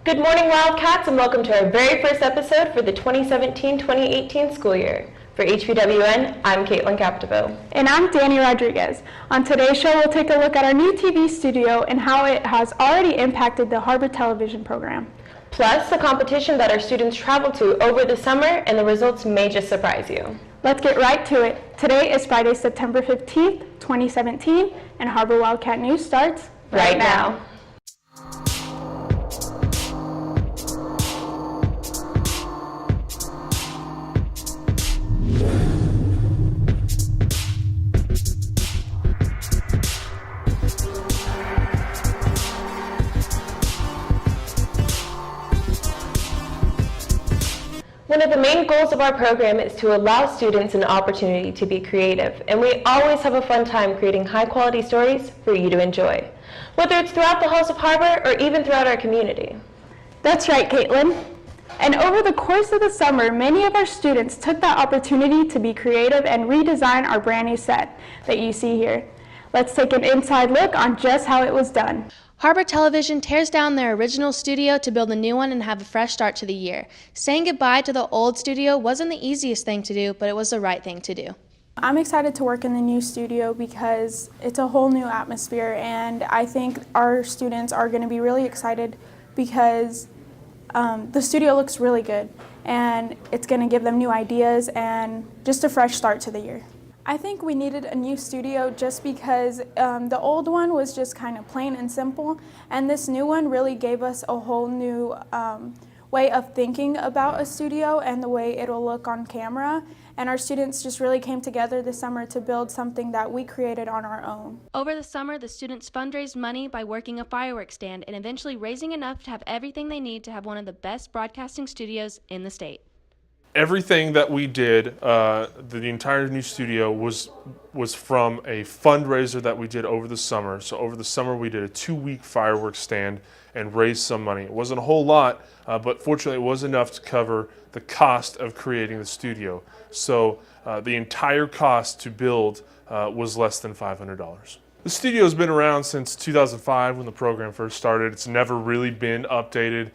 Good morning, Wildcats, and welcome to our very first episode for the 2017-2018 school year. For HPWN, I'm Catelyn Capdeville. And I'm Dani Rodriguez. On today's show, we'll take a look at our new TV studio and how it has already impacted the Har-Ber television program. Plus, the competition that our students traveled to over the summer, and the results may just surprise you. Let's get right to it. Today is Friday, September 15th, 2017, and Har-Ber Wildcat News starts right now. One of the main goals of our program is to allow students an opportunity to be creative, and we always have a fun time creating high-quality stories for you to enjoy, whether it's throughout the halls of Har-Ber or even throughout our community. That's right, Catelyn. And over the course of the summer, many of our students took that opportunity to be creative and redesign our brand new set that you see here. Let's take an inside look on just how it was done. Har-Ber Television tears down their original studio to build a new one and have a fresh start to the year. Saying goodbye to the old studio wasn't the easiest thing to do, but it was the right thing to do. I'm excited to work in the new studio because it's a whole new atmosphere, and I think our students are going to be really excited because the studio looks really good, and it's going to give them new ideas and just a fresh start to the year. I think we needed a new studio just because the old one was just kind of plain and simple, and this new one really gave us a whole new way of thinking about a studio and the way it'll look on camera. And our students just really came together this summer to build something that we created on our own. Over the summer, the students fundraised money by working a fireworks stand and eventually raising enough to have everything they need to have one of the best broadcasting studios in the state. Everything that we did, the entire new studio was from a fundraiser that we did over the summer. So over the summer we did a 2-week fireworks stand and raised some money. It wasn't a whole lot, but fortunately it was enough to cover the cost of creating the studio. So the entire cost to build was less than $500. The studio has been around since 2005 when the program first started. It's never really been updated.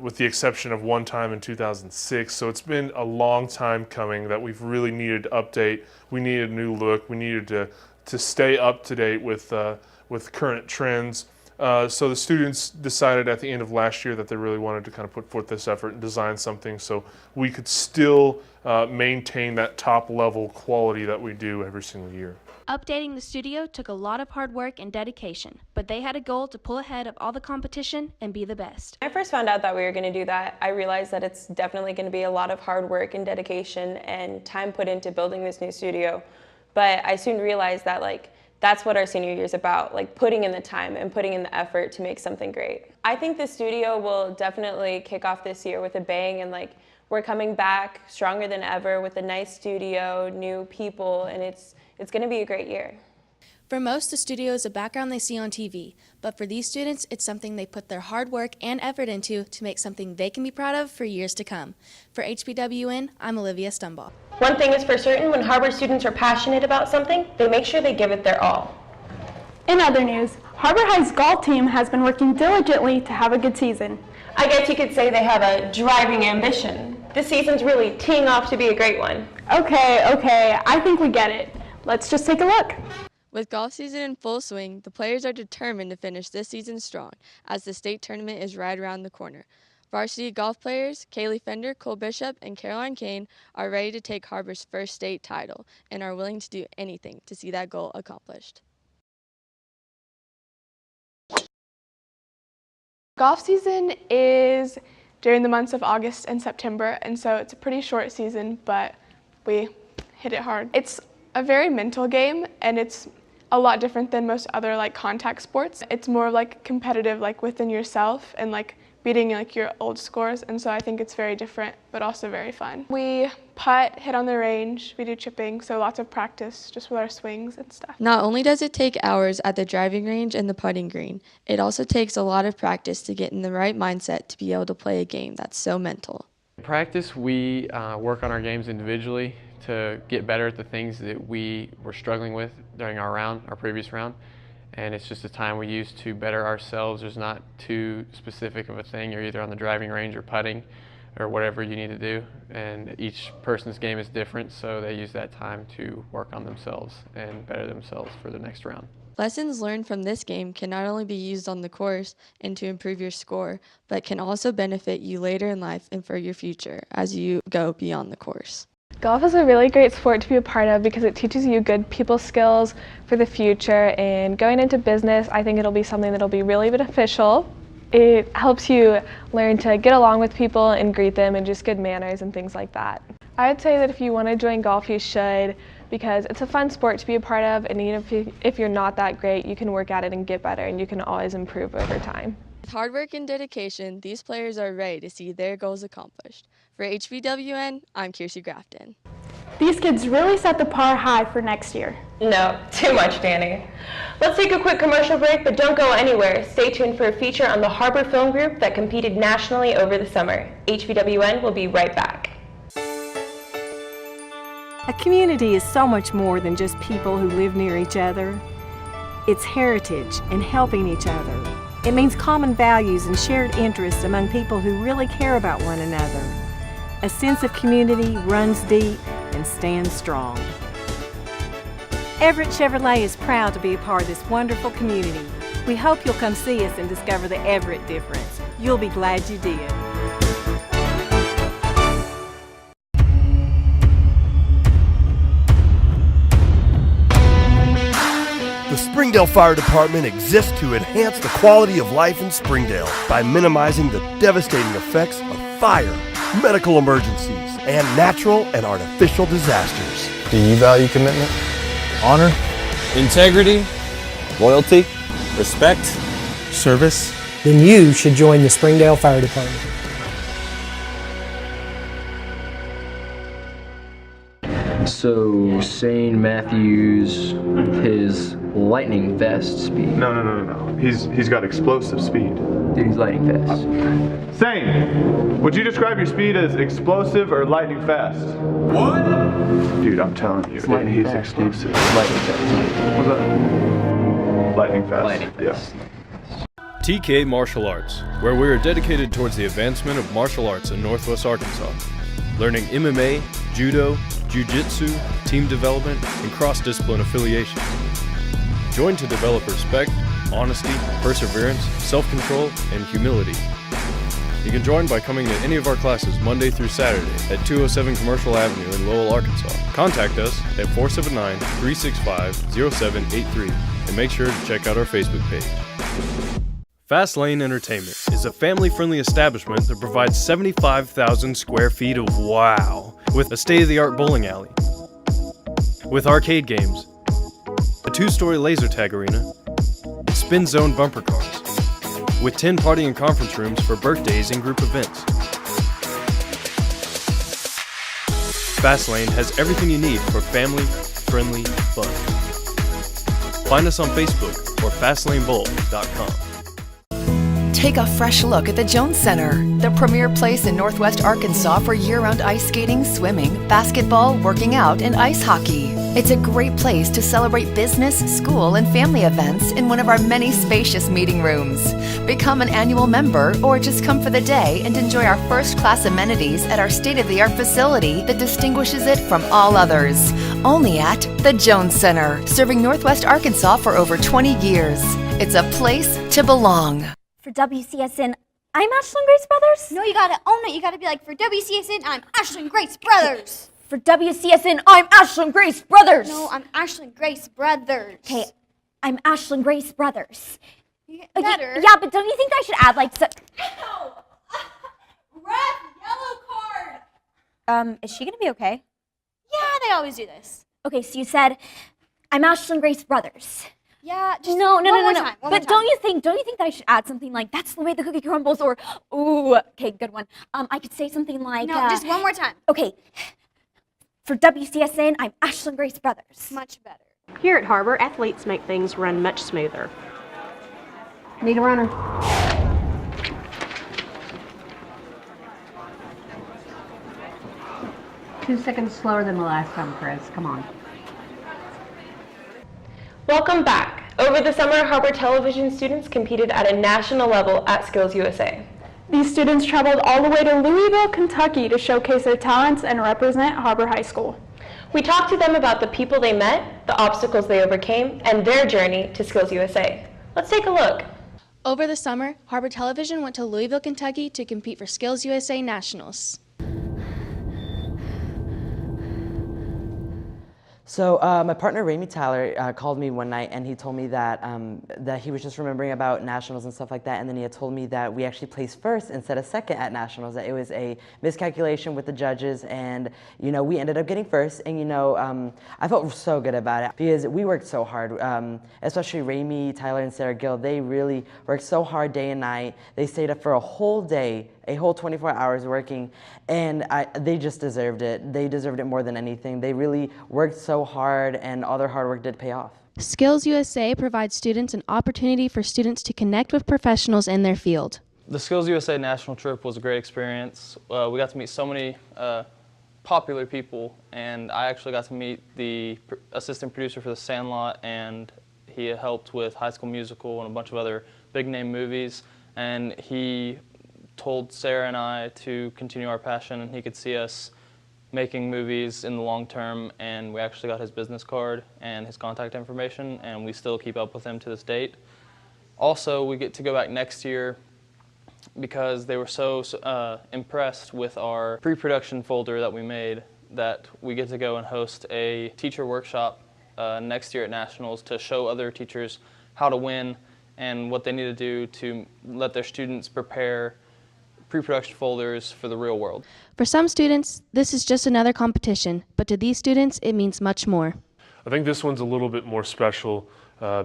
With the exception of one time in 2006. So it's been a long time coming that we've really needed to update. We needed a new look. We needed to stay up to date with current trends. So the students decided at the end of last year that they really wanted to kind of put forth this effort and design something so we could still maintain that top level quality that we do every single year. Updating the studio took a lot of hard work and dedication, but they had a goal to pull ahead of all the competition and be the best. When I first found out that we were going to do that, I realized that it's definitely going to be a lot of hard work and dedication and time put into building this new studio. But I soon realized that that's what our senior year is about, putting in the time and putting in the effort to make something great. I think the studio will definitely kick off this year with a bang, and we're coming back stronger than ever with a nice studio, new people, and it's going to be a great year. For most, the studio is a background they see on TV, but for these students, it's something they put their hard work and effort into to make something they can be proud of for years to come. For HPWN, I'm Olivia Stumbaugh. One thing is for certain, when Har-Ber students are passionate about something, they make sure they give it their all. In other news, Har-Ber High's golf team has been working diligently to have a good season. I guess you could say they have a driving ambition. This season's really teeing off to be a great one. Okay, I think we get it. Let's just take a look. With golf season in full swing, the players are determined to finish this season strong, as the state tournament is right around the corner. Varsity golf players Kaylee Fender, Cole Bishop, and Caroline Kane are ready to take Har-Ber's first state title and are willing to do anything to see that goal accomplished. Golf season is during the months of August and September, and so it's a pretty short season, but we hit it hard. It's a very mental game, and it's a lot different than most other contact sports. It's more competitive within yourself and beating your old scores, and so I think it's very different but also very fun. We putt, hit on the range, we do chipping, so lots of practice just with our swings and stuff. Not only does it take hours at the driving range and the putting green, it also takes a lot of practice to get in the right mindset to be able to play a game that's so mental. In practice, we work on our games individually to get better at the things that we were struggling with during our previous round. and it's just a time we use to better ourselves. There's not too specific of a thing. You're either on the driving range or putting or whatever you need to do, and each person's game is different, so they use that time to work on themselves and better themselves for the next round. Lessons learned from this game can not only be used on the course and to improve your score, but can also benefit you later in life and for your future as you go beyond the course. Golf is a really great sport to be a part of because it teaches you good people skills for the future, and going into business, I think it'll be something that'll be really beneficial. It helps you learn to get along with people and greet them and just good manners and things like that. I would say that if you want to join golf, you should, because it's a fun sport to be a part of, and even if you're not that great, you can work at it and get better, and you can always improve over time. With hard work and dedication, these players are ready to see their goals accomplished. For HBWN, I'm Kiersey Grafton. These kids really set the bar high for next year. No, too much, Dani. Let's take a quick commercial break, but don't go anywhere. Stay tuned for a feature on the Har-Ber film group that competed nationally over the summer. HBWN will be right back. A community is so much more than just people who live near each other. It's heritage and helping each other. It means common values and shared interests among people who really care about one another. A sense of community runs deep and stands strong. Everett Chevrolet is proud to be a part of this wonderful community. We hope you'll come see us and discover the Everett difference. You'll be glad you did. The Springdale Fire Department exists to enhance the quality of life in Springdale by minimizing the devastating effects of fire, medical emergencies, and natural and artificial disasters. Do you value commitment, honor, integrity, loyalty, respect, service? Then you should join the Springdale Fire Department. So, St. Matthews, his lightning fast speed. No. He's got explosive speed. Dude, he's lightning fast. Sane, would you describe your speed as explosive or lightning fast? What? Dude, I'm telling you, he's explosive. Lightning fast. What's that? Lightning fast. Lightning fast. Yeah. TK Martial Arts, where we are dedicated towards the advancement of martial arts in Northwest Arkansas. Learning MMA, Judo, Jiu-Jitsu, team development, and cross-discipline affiliation. Join to develop respect, honesty, perseverance, self-control, and humility. You can join by coming to any of our classes Monday through Saturday at 207 Commercial Avenue in Lowell, Arkansas. Contact us at 479-365-0783 and make sure to check out our Facebook page. Fast Lane Entertainment is a family-friendly establishment that provides 75,000 square feet of wow, with a state-of-the-art bowling alley, with arcade games, a 2-story laser tag arena, and spin zone bumper cars, with 10 party and conference rooms for birthdays and group events. Fast Lane has everything you need for family-friendly fun. Find us on Facebook or fastlanebowl.com. Take a fresh look at the Jones Center, the premier place in Northwest Arkansas for year-round ice skating, swimming, basketball, working out, and ice hockey. It's a great place to celebrate business, school, and family events in one of our many spacious meeting rooms. Become an annual member or just come for the day and enjoy our first-class amenities at our state-of-the-art facility that distinguishes it from all others. Only at the Jones Center, serving Northwest Arkansas for over 20 years. It's a place to belong. For WCSN, I'm Ashlyn Grace Brothers. No, you gotta own it. You gotta be like, for WCSN, I'm Ashlyn Grace Brothers. For WCSN, I'm Ashlyn Grace Brothers. No, I'm Ashlyn Grace Brothers. Okay, I'm Ashlyn Grace Brothers. Better. Yeah, but don't you think I should add like so? No! Red, yellow card. Is she gonna be okay? Yeah, they always do this. Okay, so you said, I'm Ashlyn Grace Brothers. Yeah, just no. But don't you think that I should add something like, that's the way the cookie crumbles, or, ooh, okay, good one. I could say something like, no, just one more time. Okay, for WCSN, I'm Ashlyn Grace Brothers. Much better. Here at Har-Ber, athletes make things run much smoother. Need a runner. 2 seconds slower than the last time, Chris. Come on. Welcome back. Over Over the summer, Har-Ber television students competed at a national level at Skills USA. These students traveled all the way to Louisville, Kentucky to showcase their talents and represent Har-Ber High School. We talked to them about the people they met, the obstacles they overcame, and their journey to Skills USA. Let's take a look. Over the summer, Har-Ber Television went to Louisville, Kentucky to compete for Skills USA Nationals. So my partner, Ramey Tyler, called me one night and he told me that, that he was just remembering about nationals and stuff like that, and then he had told me that we actually placed first instead of second at nationals, that it was a miscalculation with the judges, and we ended up getting first, and I felt so good about it because we worked so hard, especially Ramey, Tyler, and Sarah Gill. They really worked so hard day and night. They stayed up for a whole day, a whole 24 hours working, and they just deserved it. They deserved it more than anything. They really worked so hard, and all their hard work did pay off. Skills USA provides students an opportunity for students to connect with professionals in their field. The Skills USA national trip was a great experience. We got to meet so many popular people, and I actually got to meet the assistant producer for The Sandlot, and he helped with High School Musical and a bunch of other big-name movies, and he told Sarah and I to continue our passion, and he could see us making movies in the long term, and we actually got his business card and his contact information, and we still keep up with him to this date. Also, we get to go back next year because they were so impressed with our pre-production folder that we made that we get to go and host a teacher workshop next year at Nationals to show other teachers how to win and what they need to do to let their students prepare pre-production folders for the real world. For some students, this is just another competition, but to these students, it means much more. I think this one's a little bit more special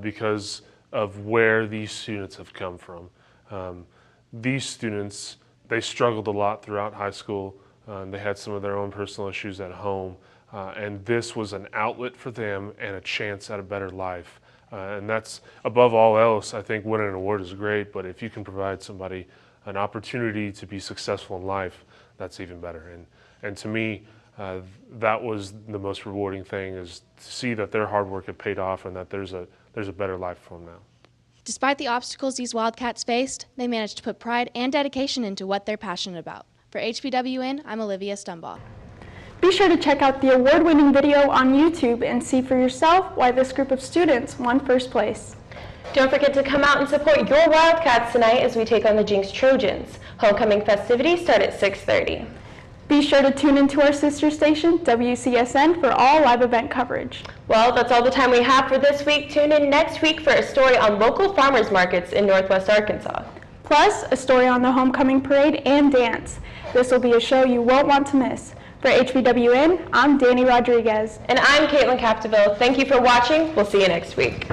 because of where these students have come from. These students, they struggled a lot throughout high school. They had some of their own personal issues at home, and this was an outlet for them and a chance at a better life. And that's, above all else, I think winning an award is great, but if you can provide somebody an opportunity to be successful in life, that's even better. And to me, that was the most rewarding thing, is to see that their hard work had paid off and that there's a better life for them now. Despite the obstacles these Wildcats faced, they managed to put pride and dedication into what they're passionate about. For HBWN, I'm Olivia Stumbaugh. Be sure to check out the award-winning video on YouTube and see for yourself why this group of students won first place. Don't forget to come out and support your Wildcats tonight as we take on the Jinx Trojans. Homecoming festivities start at 6:30. Be sure to tune into our sister station, WCSN, for all live event coverage. Well, that's all the time we have for this week. Tune in next week for a story on local farmers markets in Northwest Arkansas. Plus, a story on the homecoming parade and dance. This will be a show you won't want to miss. For HBWN, I'm Dani Rodriguez. And I'm Caitlin Capdeville. Thank you for watching. We'll see you next week.